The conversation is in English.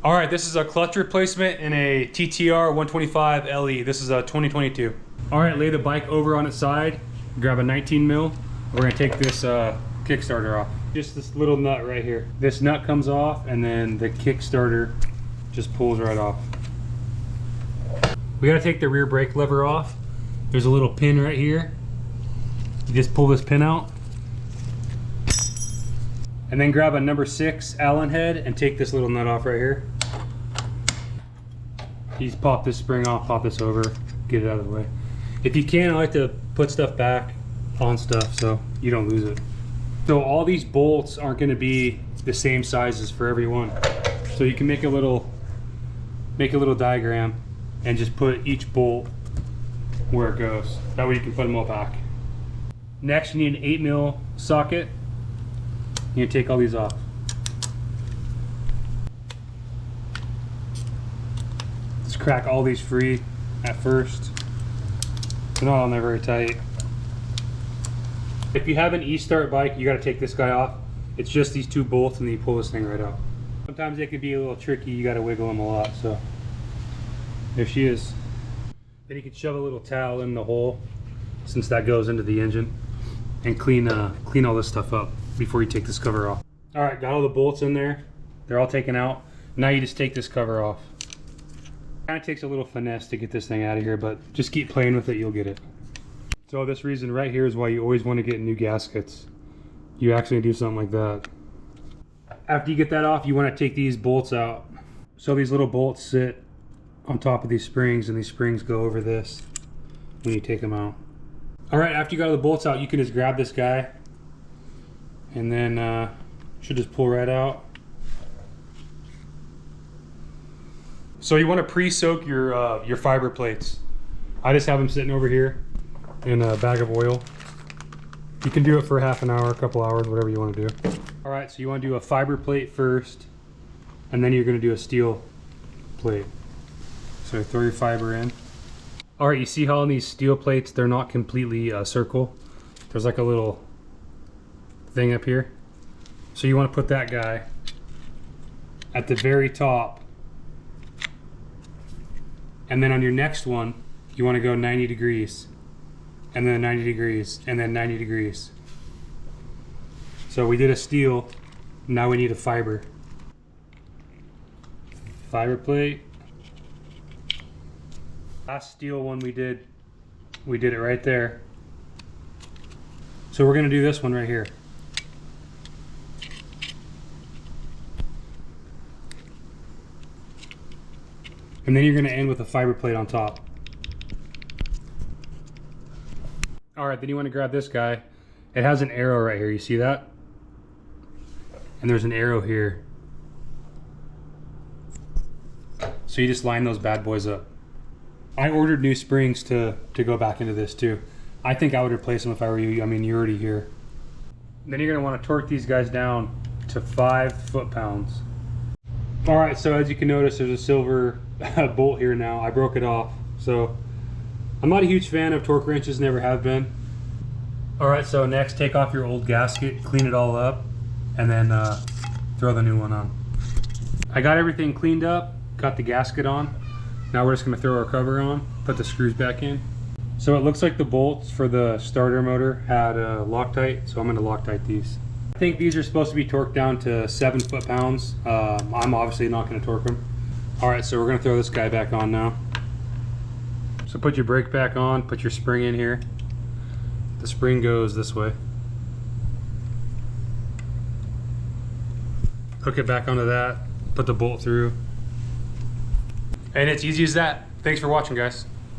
All right, this is a clutch replacement in a TTR 125 LE. This is a 2022. All right, lay the bike over on its side, grab a 19 mil. We're gonna take this Kickstarter off. Just this little nut right here. This nut comes off and then the Kickstarter just pulls right off. We gotta take the rear brake lever off. There's a little pin right here. You just pull this pin out. And then grab a number 6 Allen head and take this little nut off right here. You just pop this spring off, pop this over, get it out of the way. If you can, I like to put stuff back on stuff so you don't lose it. So all these bolts aren't going to be the same sizes for every one. So you can make a little diagram and just put each bolt where it goes. That way you can put them all back. Next, you need an 8 mil socket. You take all these off. Just crack all these free at first. They're not on there very tight. If you have an E-Start bike, you got to take this guy off. It's just these 2 bolts and then you pull this thing right out. Sometimes they can be a little tricky. You got to wiggle them a lot. So there she is. Then you can shove a little towel in the hole, since that goes into the engine, and clean all this stuff up before you take this cover off. All right, got all the bolts in there. They're all taken out. Now you just take this cover off. Kind of takes a little finesse to get this thing out of here, but just keep playing with it, you'll get it. So this reason right here is why you always want to get new gaskets. You actually do something like that. After you get that off, you want to take these bolts out. So these little bolts sit on top of these springs, and these springs go over this when you take them out. All right, after you got all the bolts out, you can just grab this guy and then should just pull right out. So you want to pre-soak your fiber plates. I just have them sitting over here in a bag of oil. You can do it for half an hour, a couple hours, whatever you want to do. All right, so you want to do a fiber plate first, and then you're going to do a steel plate. So throw your fiber in. All right, you see how on these steel plates, they're not completely a circle. There's like a little thing up here. So you want to put that guy at the very top. And then on your next one, you want to go 90 degrees. And then 90 degrees, and then 90 degrees. So we did a steel, now we need a fiber. Fiber plate. Last steel one we did it right there. So we're gonna do this one right here. And then you're gonna end with a fiber plate on top. All right, then you wanna grab this guy. It has an arrow right here, you see that? And there's an arrow here. So you just line those bad boys up. I ordered new springs to go back into this too. I think I would replace them if I were you. I mean, you're already here. Then you're gonna wanna torque these guys down to 5 foot-pounds. All right, so as you can notice, there's a silver bolt here now. I broke it off. So I'm not a huge fan of torque wrenches, never have been. All right, so next take off your old gasket, clean it all up, and then throw the new one on. I got everything cleaned up, got the gasket on. Now we're just gonna throw our cover on, put the screws back in. So it looks like the bolts for the starter motor had Loctite, so I'm gonna Loctite these. I think these are supposed to be torqued down to 7 foot-pounds. I'm obviously not gonna torque them. All right, so we're gonna throw this guy back on now. So put your brake back on, put your spring in here. The spring goes this way. Hook it back onto that, put the bolt through. And it's easy as that. Thanks for watching, guys.